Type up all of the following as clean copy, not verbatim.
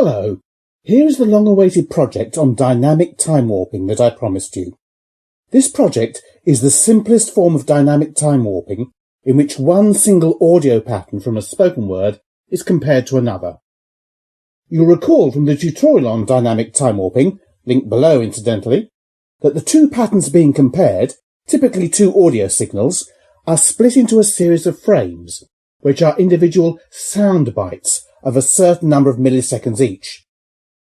Hello, here is the long-awaited project on dynamic time warping that I promised you. This project is the simplest form of dynamic time warping in which one single audio pattern from a spoken word is compared to another. You'll recall from the tutorial on dynamic time warping, linked below incidentally, that the two patterns being compared, typically two audio signals, are split into a series of frames, which are individual sound bites of a certain number of milliseconds each.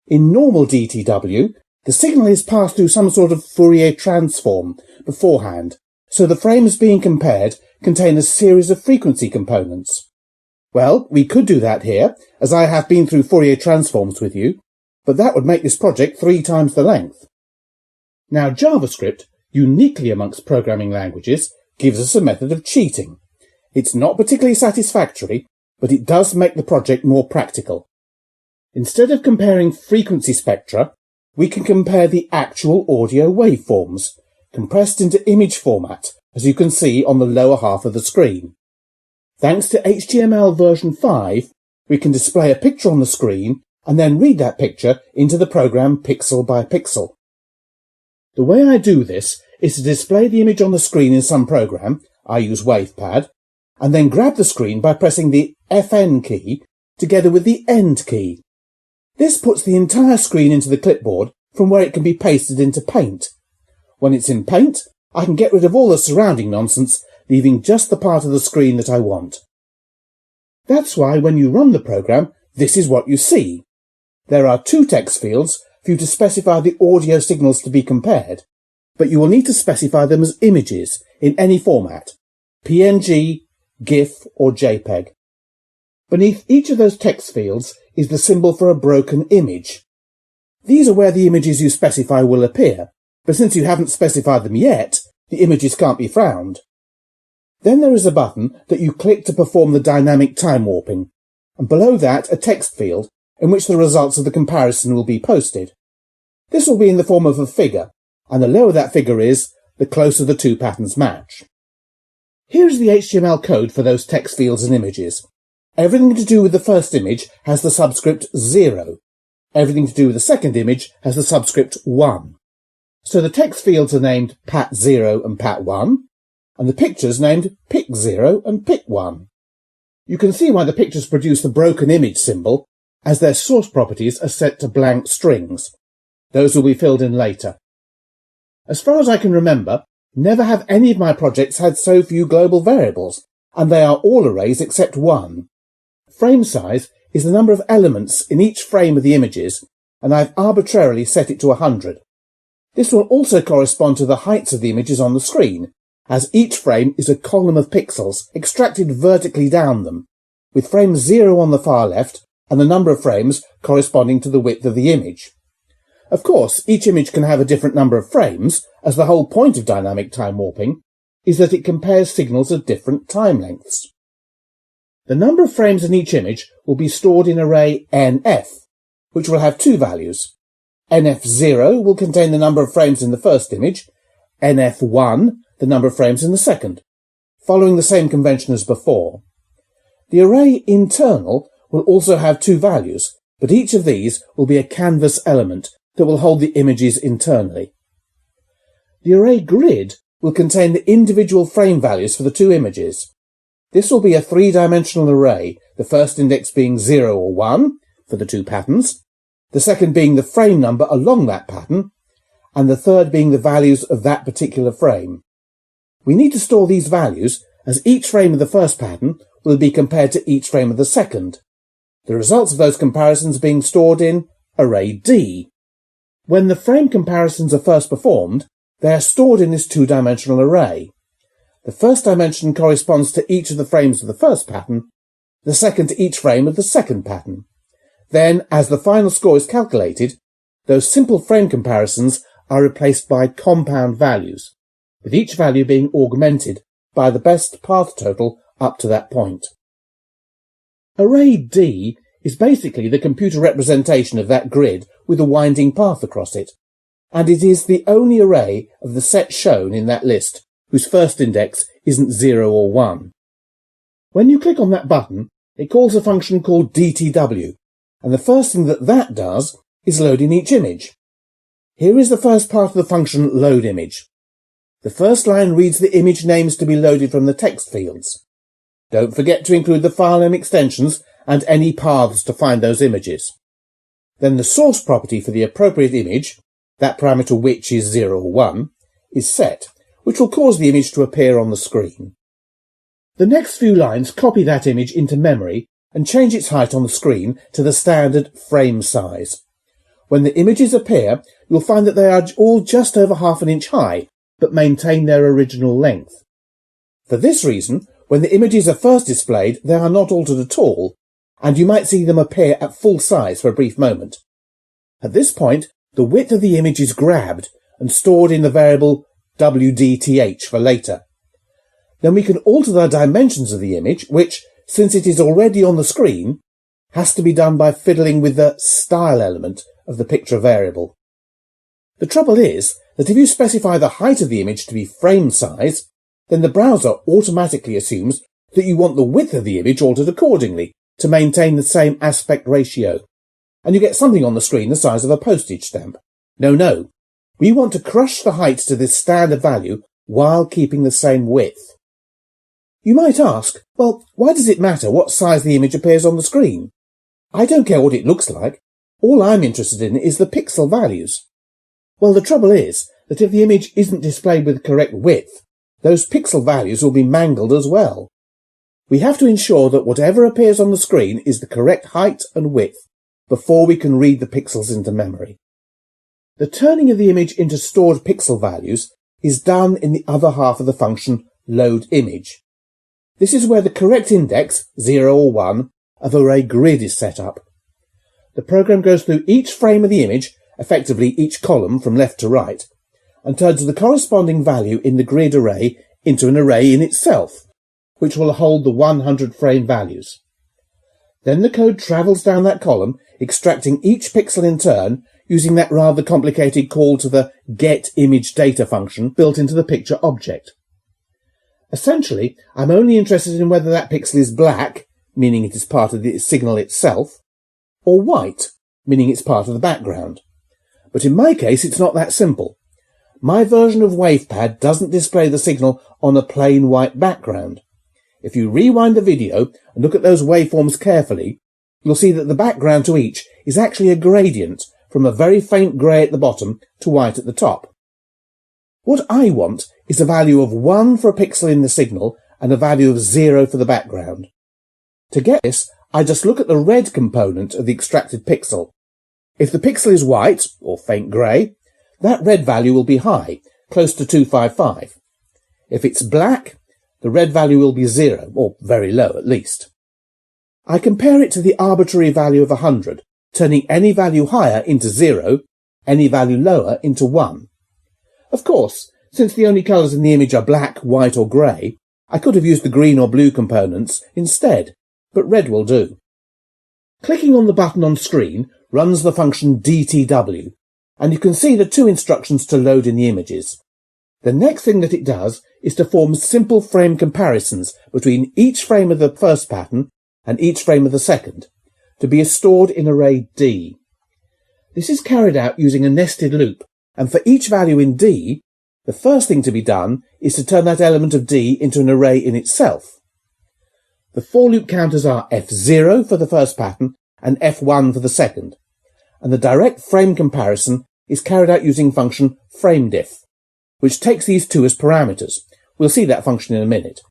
In normal DTW, the signal is passed through some sort of Fourier transform beforehand, so the frames being compared contain a series of frequency components. Well, we could do that here, as I have been through Fourier transforms with you, but that would make this project 3 times the length. Now, JavaScript, uniquely amongst programming languages, gives us a method of cheating. It's not particularly satisfactory, but it does make the project more practical. Instead of comparing frequency spectra, we can compare the actual audio waveforms, compressed into image format, as you can see on the lower half of the screen. Thanks to HTML version 5, we can display a picture on the screen and then read that picture into the program pixel by pixel. The way I do this is to display the image on the screen in some program, I use WavePad, and then grab the screen by pressing the FN key together with the End key. This puts the entire screen into the clipboard from where it can be pasted into Paint. When it's in Paint, I can get rid of all the surrounding nonsense, leaving just the part of the screen that I want. That's why when you run the program, this is what you see. There are 2 text fields for you to specify the audio signals to be compared, but you will need to specify them as images in any format, PNG, GIF or JPEG. Beneath each of those text fields is the symbol for a broken image. These are where the images you specify will appear, but since you haven't specified them yet, the images can't be found. Then there is a button that you click to perform the dynamic time warping, and below that a text field in which the results of the comparison will be posted. This will be in the form of a figure, and the lower that figure is, the closer the 2 patterns match. Here is the HTML code for those text fields and images. Everything to do with the first image has the subscript 0. Everything to do with the second image has the subscript 1. So the text fields are named Pat0 and Pat1, and the pictures named Pic0 and Pic1. You can see why the pictures produce the broken image symbol, as their source properties are set to blank strings. Those will be filled in later. As far as I can remember, never have any of my projects had so few global variables, and they are all arrays except one. Frame size is the number of elements in each frame of the images, and I've arbitrarily set it to 100. This will also correspond to the heights of the images on the screen, as each frame is a column of pixels extracted vertically down them, with frame 0 on the far left and the number of frames corresponding to the width of the image. Of course, each image can have a different number of frames, as the whole point of dynamic time warping is that it compares signals of different time lengths. The number of frames in each image will be stored in array NF, which will have 2 values. NF0 will contain the number of frames in the first image, NF1 the number of frames in the second, following the same convention as before. The array internal will also have 2 values, but each of these will be a canvas element that will hold the images internally. The array grid will contain the individual frame values for the 2 images. This will be a 3-dimensional array, the first index being 0 or 1 for the 2 patterns, the second being the frame number along that pattern, and the third being the values of that particular frame. We need to store these values as each frame of the first pattern will be compared to each frame of the second, the results of those comparisons being stored in array D. When the frame comparisons are first performed, they are stored in this 2-dimensional array. The first dimension corresponds to each of the frames of the first pattern, the second to each frame of the second pattern. Then, as the final score is calculated, those simple frame comparisons are replaced by compound values, with each value being augmented by the best path total up to that point. Array D is basically the computer representation of that grid with a winding path across it, and it is the only array of the set shown in that list whose first index isn't 0 or 1. When you click on that button, it calls a function called DTW, and the first thing that does is load in each image. Here is the first part of the function loadImage. The first line reads the image names to be loaded from the text fields. Don't forget to include the file name extensions and any paths to find those images. Then the source property for the appropriate image, that parameter which is 0 or 1, is set, which will cause the image to appear on the screen. The next few lines copy that image into memory and change its height on the screen to the standard frame size. When the images appear, you'll find that they are all just over half an inch high, but maintain their original length. For this reason, when the images are first displayed, they are not altered at all, and you might see them appear at full size for a brief moment. At this point, the width of the image is grabbed and stored in the variable WDTH for later. Then we can alter the dimensions of the image, which, since it is already on the screen, has to be done by fiddling with the style element of the picture variable. The trouble is that if you specify the height of the image to be frame size, then the browser automatically assumes that you want the width of the image altered accordingly to maintain the same aspect ratio, and you get something on the screen the size of a postage stamp. No, we want to crush the height to this standard value while keeping the same width. You might ask, well, why does it matter what size the image appears on the screen? I don't care what it looks like. All I'm interested in is the pixel values. Well, the trouble is that if the image isn't displayed with the correct width, those pixel values will be mangled as well. We have to ensure that whatever appears on the screen is the correct height and width before we can read the pixels into memory. The turning of the image into stored pixel values is done in the other half of the function loadImage. This is where the correct index, 0 or 1, of array grid is set up. The program goes through each frame of the image, effectively each column from left to right, and turns the corresponding value in the grid array into an array in itself, which will hold the 100 frame values. Then the code travels down that column, extracting each pixel in turn, using that rather complicated call to the getImageData function built into the picture object. Essentially, I'm only interested in whether that pixel is black, meaning it is part of the signal itself, or white, meaning it's part of the background. But in my case, it's not that simple. My version of WavePad doesn't display the signal on a plain white background. If you rewind the video and look at those waveforms carefully, you'll see that the background to each is actually a gradient from a very faint grey at the bottom to white at the top. What I want is a value of 1 for a pixel in the signal and a value of 0 for the background. To get this, I just look at the red component of the extracted pixel. If the pixel is white, or faint grey, that red value will be high, close to 255. If it's black, the red value will be 0, or very low at least. I compare it to the arbitrary value of 100, turning any value higher into 0, any value lower into 1. Of course, since the only colours in the image are black, white or grey, I could have used the green or blue components instead, but red will do. Clicking on the button on screen runs the function DTW, and you can see the two instructions to load in the images. The next thing that it does is to form simple frame comparisons between each frame of the first pattern and each frame of the second, to be stored in array D. This is carried out using a nested loop, and for each value in D, the first thing to be done is to turn that element of D into an array in itself. The for loop counters are F0 for the first pattern and F1 for the second, and the direct frame comparison is carried out using function FrameDiff, which takes these two as parameters. We'll see that function in a minute.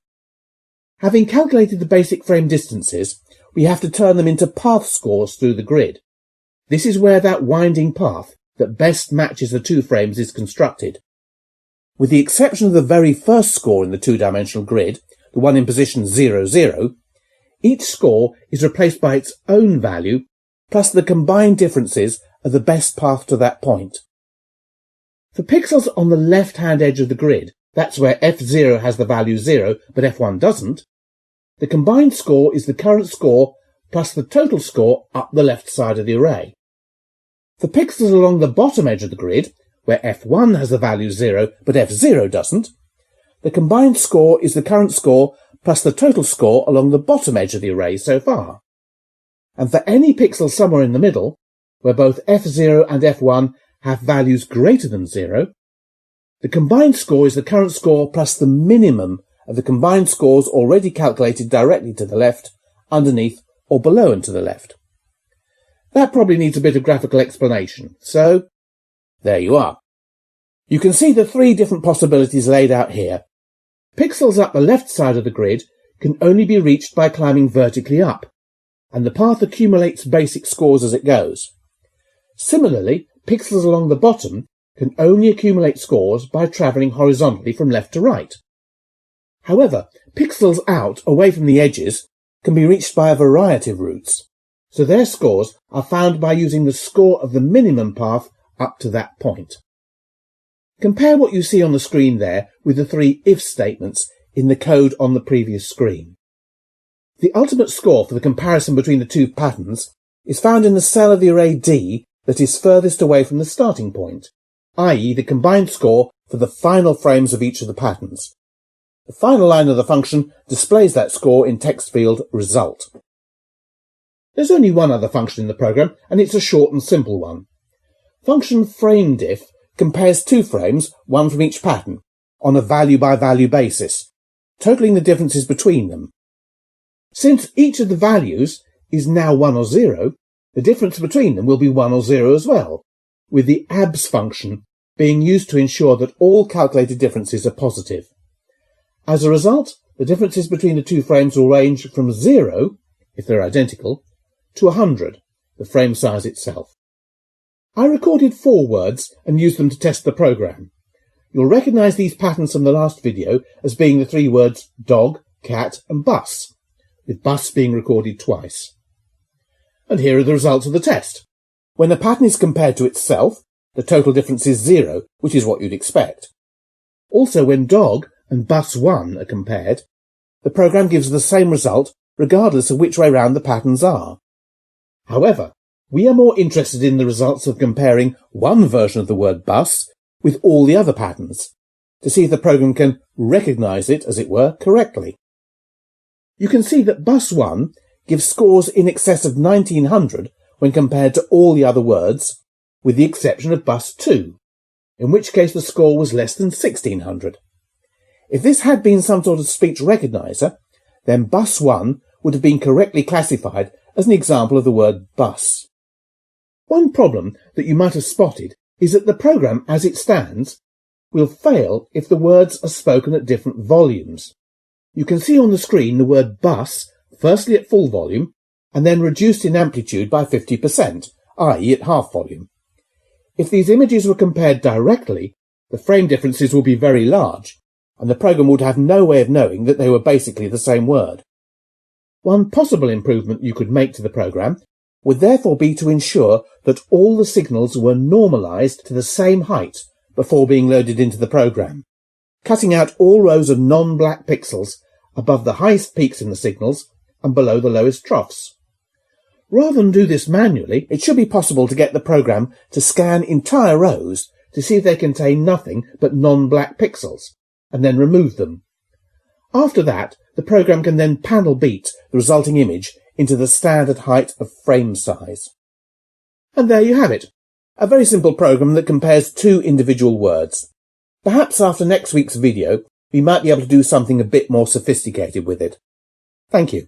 Having calculated the basic frame distances, we have to turn them into path scores through the grid. This is where that winding path that best matches the two frames is constructed. With the exception of the very first score in the two-dimensional grid, the one in position 0, 0, each score is replaced by its own value plus the combined differences of the best path to that point. For pixels on the left-hand edge of the grid, that's where F0 has the value 0 but F1 doesn't, the combined score is the current score plus the total score up the left side of the array. For pixels along the bottom edge of the grid, where F1 has the value 0 but F0 doesn't, the combined score is the current score plus the total score along the bottom edge of the array so far. and for any pixel somewhere in the middle, where both f0 and f1 have values greater than 0, the combined score is the current score plus the minimum of the combined scores already calculated directly to the left, underneath, or below and to the left. That probably needs a bit of graphical explanation, so there you are. You can see the three different possibilities laid out here. Pixels up the left side of the grid can only be reached by climbing vertically up, and the path accumulates basic scores as it goes. Similarly, pixels along the bottom can only accumulate scores by travelling horizontally from left to right. However, pixels out, away from the edges, can be reached by a variety of routes, so their scores are found by using the score of the minimum path up to that point. Compare what you see on the screen there with the three if statements in the code on the previous screen. The ultimate score for the comparison between the two patterns is found in the cell of the array D that is furthest away from the starting point, i.e. the combined score for the final frames of each of the patterns. The final line of the function displays that score in text field result. There's only one other function in the program, and it's a short and simple one. Function FrameDiff compares two frames, one from each pattern, on a value-by-value basis, totaling the differences between them. Since each of the values is now 1 or 0, the difference between them will be 1 or 0 as well, with the abs function being used to ensure that all calculated differences are positive. As a result, the differences between the two frames will range from 0, if they're identical, to 100, the frame size itself. I recorded 4 words and used them to test the program. You'll recognise these patterns from the last video as being the 3 words dog, cat and bus, with bus being recorded twice. And here are the results of the test. When a pattern is compared to itself, the total difference is 0, which is what you'd expect. Also, when dog and bus1 are compared, the program gives the same result regardless of which way round the patterns are. However, we are more interested in the results of comparing one version of the word bus with all the other patterns, to see if the program can recognise it, as it were, correctly. You can see that bus1 gives scores in excess of 1900 when compared to all the other words, with the exception of bus2, in which case the score was less than 1600. If this had been some sort of speech recogniser, then bus1 would have been correctly classified as an example of the word bus. One problem that you might have spotted is that the program, as it stands, will fail if the words are spoken at different volumes. You can see on the screen the word bus firstly at full volume and then reduced in amplitude by 50%, i.e. at half volume. If these images were compared directly, the frame differences would be very large, and the program would have no way of knowing that they were basically the same word. One possible improvement you could make to the program would therefore be to ensure that all the signals were normalised to the same height before being loaded into the program, cutting out all rows of non-black pixels above the highest peaks in the signals and below the lowest troughs. Rather than do this manually, it should be possible to get the program to scan entire rows to see if they contain nothing but non-black pixels, and then remove them. After that, the program can then panel beat the resulting image into the standard height of frame size. And there you have it, a very simple program that compares 2 individual words. Perhaps after next week's video, we might be able to do something a bit more sophisticated with it. Thank you.